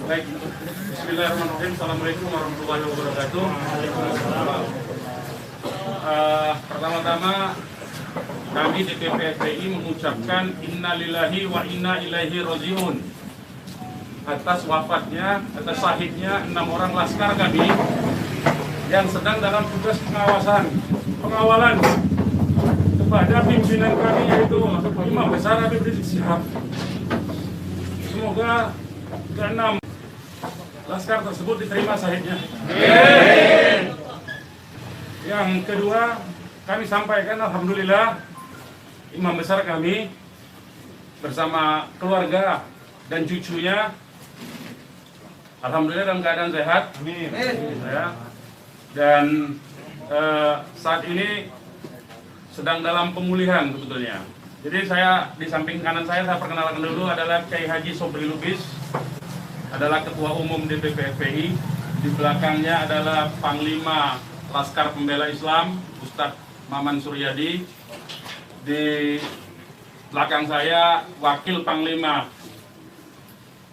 Baik, Bismillahirrahmanirrahim. Assalamualaikum warahmatullahi wabarakatuh. Pertama-tama kami DPP FPI mengucapkan innalillahi wa inna ilaihi rajiun atas wafatnya, atas syahidnya 6 orang laskar kami yang sedang dalam tugas pengawalan kepada pimpinan kami, yaitu Imam Besar Habib Rizik Syihab. Semoga ke-6 laskar tersebut diterima syahidnya. Yang kedua, kami sampaikan alhamdulillah Imam Besar kami bersama keluarga dan cucunya alhamdulillah dalam keadaan sehat. Amin. Ya. Dan saat ini sedang dalam pemulihan sebetulnya. Jadi saya di samping kanan saya perkenalkan dulu adalah Kiai Haji Sobri Lubis, adalah Ketua Umum DPP FPI. Di belakangnya adalah Panglima Laskar Pembela Islam Ustadz Maman Suryadi. Di belakang saya Wakil Panglima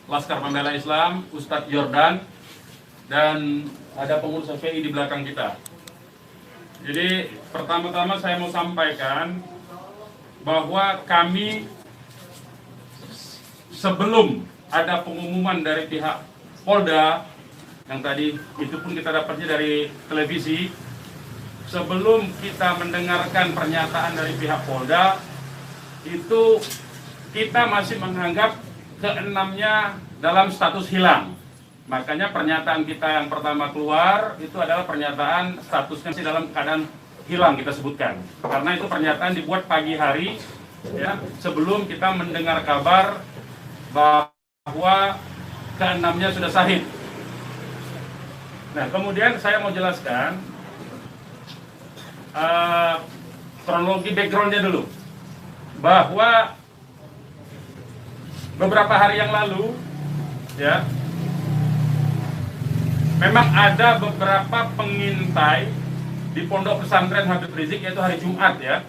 Laskar Pembela Islam Ustadz Jordan, dan ada pengurus FPI di belakang kita. Jadi pertama-tama saya mau sampaikan bahwa kami sebelum ada pengumuman dari pihak Polda, yang tadi itu pun kita dapatnya dari televisi, sebelum kita mendengarkan pernyataan dari pihak Polda, itu kita masih menganggap ke-6-nya dalam status hilang. Makanya pernyataan kita yang pertama keluar itu adalah pernyataan statusnya masih dalam keadaan hilang, kita sebutkan. Karena itu pernyataan dibuat pagi hari, ya, sebelum kita mendengar kabar bahwa ke-6-nya sudah syahid. Nah, kemudian saya mau jelaskan kronologi backgroundnya dulu, bahwa beberapa hari yang lalu, ya, memang ada beberapa pengintai di Pondok Pesantren Habib Rizik, yaitu hari Jumat, ya.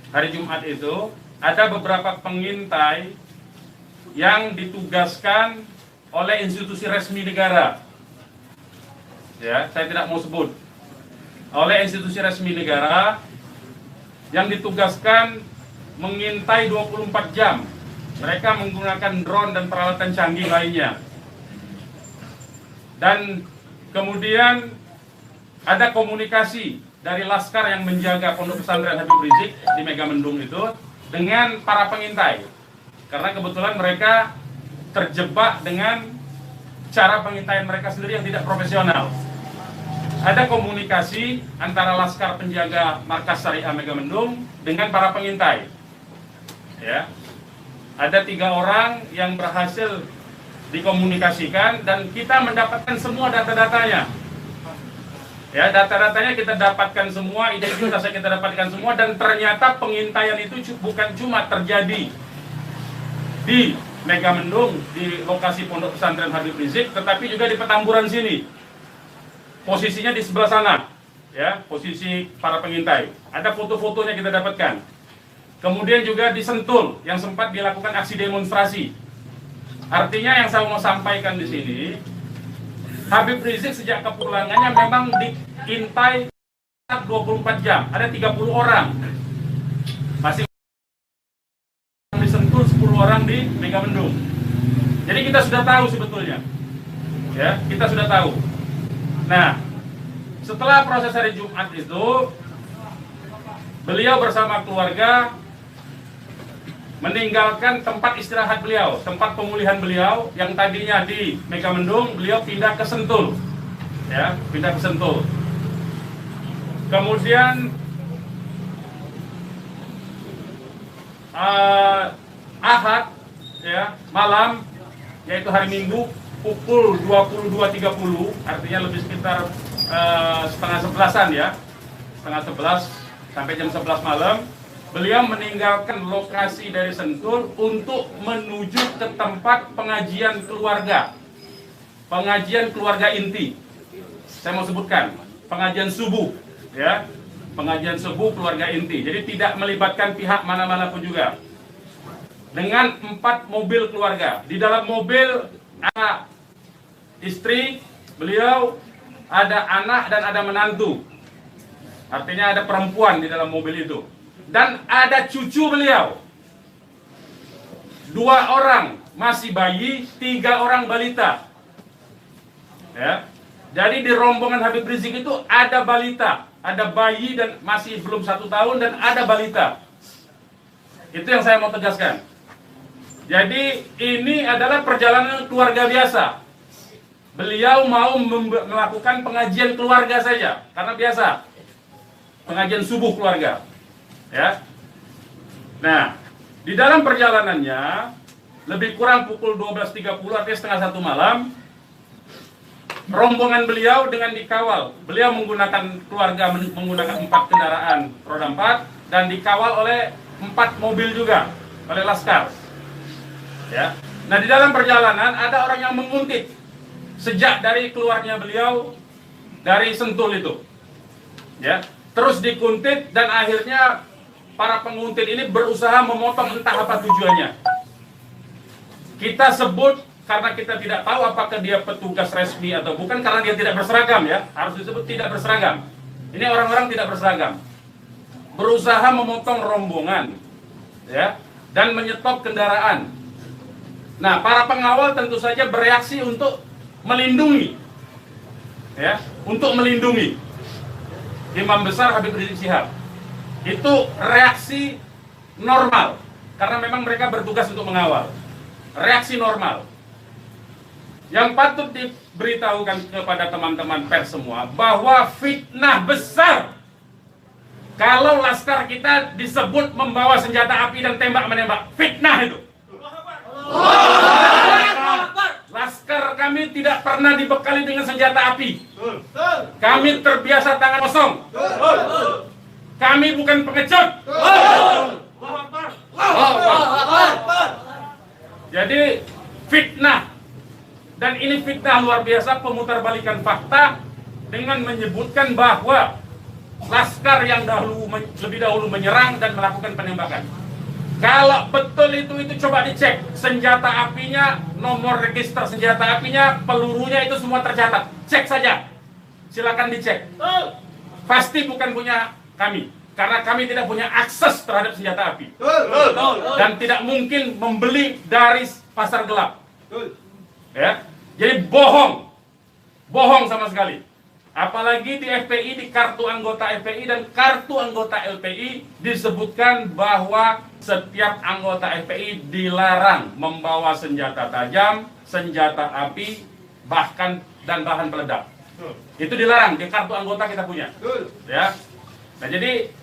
Hari Jumat itu ada beberapa pengintai yang ditugaskan oleh institusi resmi negara. Ya, saya tidak mau sebut. Oleh institusi resmi negara yang ditugaskan mengintai 24 jam. Mereka menggunakan drone dan peralatan canggih lainnya. Dan kemudian ada komunikasi dari laskar yang menjaga Pondok Pesantren Habib Rizik di Megamendung itu dengan para pengintai. Karena kebetulan mereka terjebak dengan cara pengintaian mereka sendiri yang tidak profesional. Ada komunikasi antara laskar penjaga markas Syariah Megamendung dengan para pengintai. Ya. Ada 3 orang yang berhasil dikomunikasikan dan kita mendapatkan semua data-datanya. Ya, data-datanya kita dapatkan semua, identitasnya kita dapatkan semua, dan ternyata pengintaian itu bukan cuma terjadi di Megamendung, di lokasi Pondok Pesantren Habib Rizik, tetapi juga di Petamburan sini. Posisinya di sebelah sana, ya, posisi para pengintai. Ada foto-fotonya kita dapatkan. Kemudian juga di Sentul yang sempat dilakukan aksi demonstrasi. Artinya yang saya mau sampaikan di sini, Habib Rizik sejak kepulangannya memang diintai 24 jam. Ada 30 orang. Masih di Sentul, 10 orang di Megamendung. Jadi kita sudah tahu sebetulnya. Ya, kita sudah tahu. Nah, setelah proses hari Jumat itu, beliau bersama keluarga meninggalkan tempat istirahat beliau, tempat pemulihan beliau yang tadinya di Megamendung, beliau pindah ke Sentul, ya, pindah ke Sentul. Kemudian Ahad, ya, malam, yaitu hari Minggu pukul 22.30, artinya lebih sekitar setengah 11-an, ya, setengah 11 sampai jam 11 malam. Beliau meninggalkan lokasi dari Sentul untuk menuju ke tempat pengajian keluarga. Pengajian keluarga inti. Saya mau sebutkan, pengajian subuh, ya. Pengajian subuh keluarga inti. Jadi tidak melibatkan pihak mana-mana pun juga. dengan 4 mobil keluarga. Di dalam mobil ada istri beliau, ada anak dan ada menantu. Artinya ada perempuan di dalam mobil itu. Dan ada cucu beliau. 2 orang masih bayi, 3 orang balita. Ya. Jadi di rombongan Habib Rizik itu ada balita, ada bayi dan masih belum 1 tahun dan ada balita. Itu yang saya mau tegaskan. Jadi ini adalah perjalanan keluarga biasa. Beliau mau melakukan pengajian keluarga saja, karena biasa pengajian subuh keluarga. Ya. Nah, di dalam perjalanannya lebih kurang pukul 12.30 artinya setengah 1 malam, rombongan beliau dengan dikawal. Beliau menggunakan keluarga menggunakan 4 kendaraan roda 4 dan dikawal oleh 4 mobil juga oleh laskar. Ya. Nah, di dalam perjalanan ada orang yang menguntit sejak dari keluarnya beliau dari Sentul itu. Ya. Terus dikuntit dan akhirnya para penguntit ini berusaha memotong entah apa tujuannya. Kita sebut karena kita tidak tahu apakah dia petugas resmi atau bukan, karena dia tidak berseragam, ya. Harus disebut tidak berseragam. Ini orang-orang tidak berseragam. Berusaha memotong rombongan, ya, dan menyetop kendaraan. Nah, para pengawal tentu saja bereaksi untuk melindungi, ya, untuk melindungi Imam Besar Habib Rizik Syihab. Itu reaksi normal, karena memang mereka bertugas untuk mengawal. Reaksi normal. Yang patut diberitahukan kepada teman-teman pers semua bahwa fitnah besar kalau laskar kita disebut membawa senjata api dan tembak menembak. Fitnah itu. Laskar kami tidak pernah dibekali dengan senjata api. Kami terbiasa tangan kosong. Kami bukan pengecut. Jadi fitnah. Dan ini fitnah luar biasa, pemutarbalikan fakta dengan menyebutkan bahwa laskar yang lebih dahulu menyerang dan melakukan penembakan. Kalau betul itu coba dicek senjata apinya, nomor register senjata apinya, pelurunya itu semua tercatat. Cek saja, silakan dicek. Pasti bukan punya kami, karena kami tidak punya akses terhadap senjata api dan tidak mungkin membeli dari pasar gelap. Ya, jadi bohong sama sekali. Apalagi di FPI, di kartu anggota FPI dan kartu anggota LPI disebutkan bahwa setiap anggota FPI dilarang membawa senjata tajam, senjata api, bahkan dan bahan peledak. Itu dilarang di kartu anggota kita punya. Ya. Nah, jadi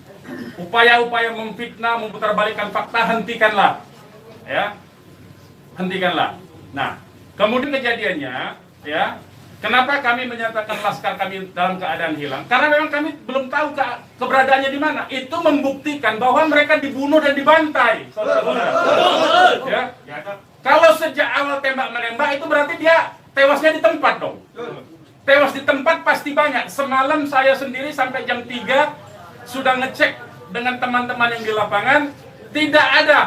upaya-upaya memfitnah, memutarbalikkan fakta hentikanlah. Ya. Hentikanlah. Nah, kemudian kejadiannya, ya, kenapa kami menyatakan laskar kami dalam keadaan hilang? Karena memang kami belum tahu keberadaannya di mana. Itu membuktikan bahwa mereka dibunuh dan dibantai, saudara-saudara. Ya. Kalau sejak awal tembak menembak itu berarti dia tewasnya di tempat dong. Tewas di tempat pasti banyak. Semalam saya sendiri sampai jam 3 sudah ngecek dengan teman-teman yang di lapangan, tidak ada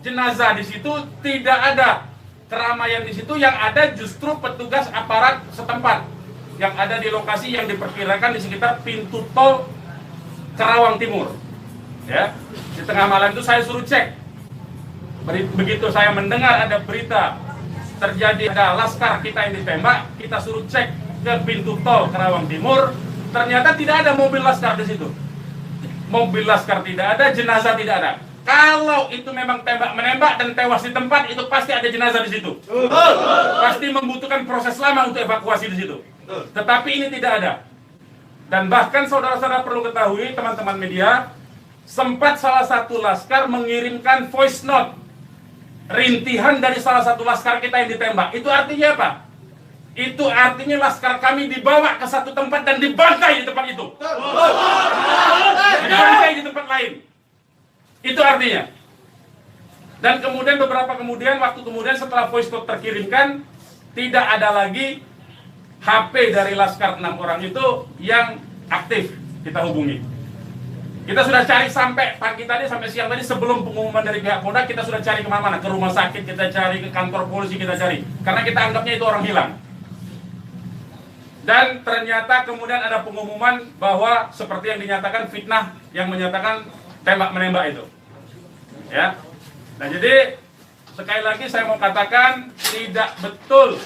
jenazah di situ, tidak ada keramaian di situ. Yang ada justru petugas aparat setempat yang ada di lokasi yang diperkirakan di sekitar pintu tol Karawang Timur. Ya, di tengah malam itu saya suruh cek. Begitu saya mendengar ada berita terjadi ada laskar kita yang ditembak, kita suruh cek ke pintu tol Karawang Timur. Ternyata tidak ada mobil laskar di situ. Mobil laskar tidak ada, jenazah tidak ada. Kalau itu memang tembak menembak dan tewas di tempat, itu pasti ada jenazah di situ. Pasti membutuhkan proses lama untuk evakuasi di situ. Tetapi ini tidak ada. Dan bahkan saudara-saudara perlu ketahui, teman-teman media, sempat salah satu laskar mengirimkan voice note rintihan dari salah satu laskar kita yang ditembak. Itu artinya apa? Itu artinya laskar kami dibawa ke satu tempat dan dibantai di tempat itu. Dibantai di tempat lain. Itu artinya. Dan kemudian waktu kemudian setelah voice note terkirimkan, tidak ada lagi HP dari laskar 6 orang itu yang aktif kita hubungi. Kita sudah cari sampai pagi tadi, sampai siang tadi, sebelum pengumuman dari pihak Polda, kita sudah cari kemana-mana, ke rumah sakit kita cari, ke kantor polisi kita cari, karena kita anggapnya itu orang hilang. Dan ternyata kemudian ada pengumuman bahwa seperti yang dinyatakan fitnah, yang menyatakan tembak menembak itu, ya. Nah jadi sekali lagi saya mau katakan tidak betul,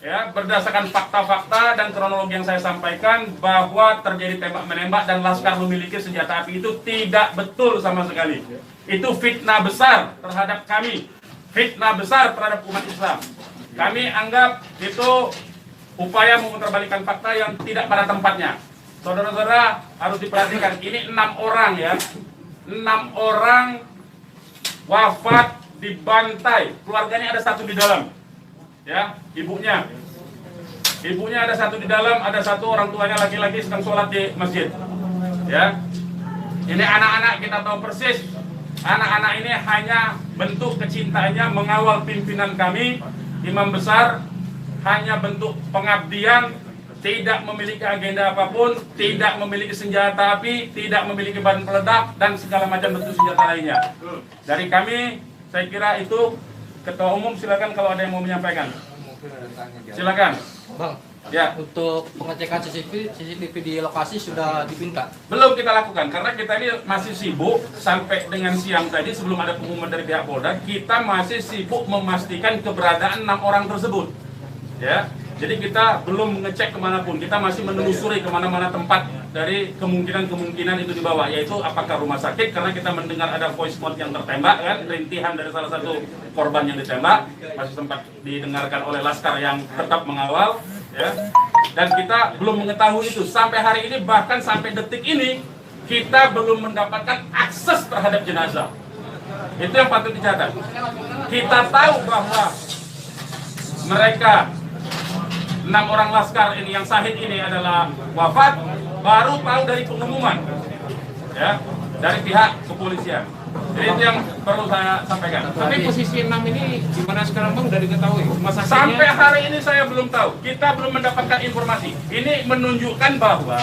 ya, berdasarkan fakta-fakta dan kronologi yang saya sampaikan bahwa terjadi tembak menembak dan Laskar memiliki senjata api itu tidak betul sama sekali. Itu fitnah besar terhadap kami, fitnah besar terhadap umat Islam. Kami anggap itu upaya memutarbalikkan fakta yang tidak pada tempatnya. Saudara-saudara harus diperhatikan, ini 6 orang, ya, 6 orang wafat dibantai, keluarganya ada 1 di dalam, ya, ibunya ada 1 di dalam, ada 1 orang tuanya laki-laki sedang sholat di masjid, ya. Ini anak-anak kita tahu persis, anak-anak ini hanya bentuk kecintaannya mengawal pimpinan kami, imam besar, hanya bentuk pengabdian, tidak memiliki agenda apapun, tidak memiliki senjata api, tidak memiliki bahan peledak dan segala macam bentuk senjata lainnya. Dari kami, saya kira itu. Ketua Umum silakan kalau ada yang mau menyampaikan. Silakan. Bang, ya. Untuk pengecekan CCTV di lokasi sudah dipinta? Belum kita lakukan karena kita ini masih sibuk sampai dengan siang tadi sebelum ada pengumuman dari pihak Polda, kita masih sibuk memastikan keberadaan 6 orang tersebut. Ya. Jadi kita belum mengecek kemanapun, kita masih menelusuri kemana-mana tempat dari kemungkinan-kemungkinan itu dibawa, yaitu apakah rumah sakit, karena kita mendengar ada voice note yang tertembak, kan, rintihan dari salah satu korban yang ditembak, masih sempat didengarkan oleh Laskar yang tetap mengawal, ya. Dan kita belum mengetahui itu, sampai hari ini, bahkan sampai detik ini, kita belum mendapatkan akses terhadap jenazah. Itu yang patut dicatat. Kita tahu bahwa mereka 6 orang Laskar ini yang syahid ini adalah wafat, baru tahu dari pengumuman, ya, dari pihak kepolisian. Jadi itu yang perlu saya sampaikan. Tapi posisi 6 ini gimana sekarang Bang, udah diketahui? Sampai hari ini saya belum tahu, kita belum mendapatkan informasi. Ini menunjukkan bahwa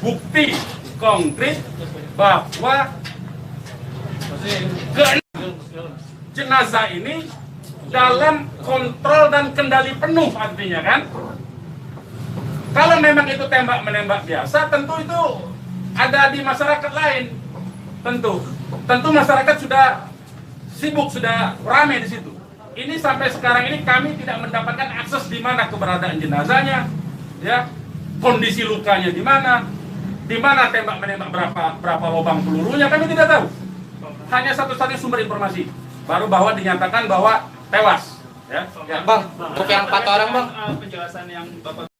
bukti konkret bahwa jenazah ini dalam kontrol dan kendali penuh, artinya kan. Kalau memang itu tembak-menembak biasa, tentu itu ada di masyarakat lain. Tentu masyarakat sudah sibuk, sudah ramai di situ. Ini sampai sekarang ini kami tidak mendapatkan akses di mana keberadaan jenazahnya, ya, kondisi lukanya di mana tembak-menembak, berapa lubang pelurunya, kami tidak tahu. Hanya satu-satunya sumber informasi, baru bahwa dinyatakan bahwa tewas. Ya. Bang, untuk yang 4 orang Bang, penjelasan yang Bapak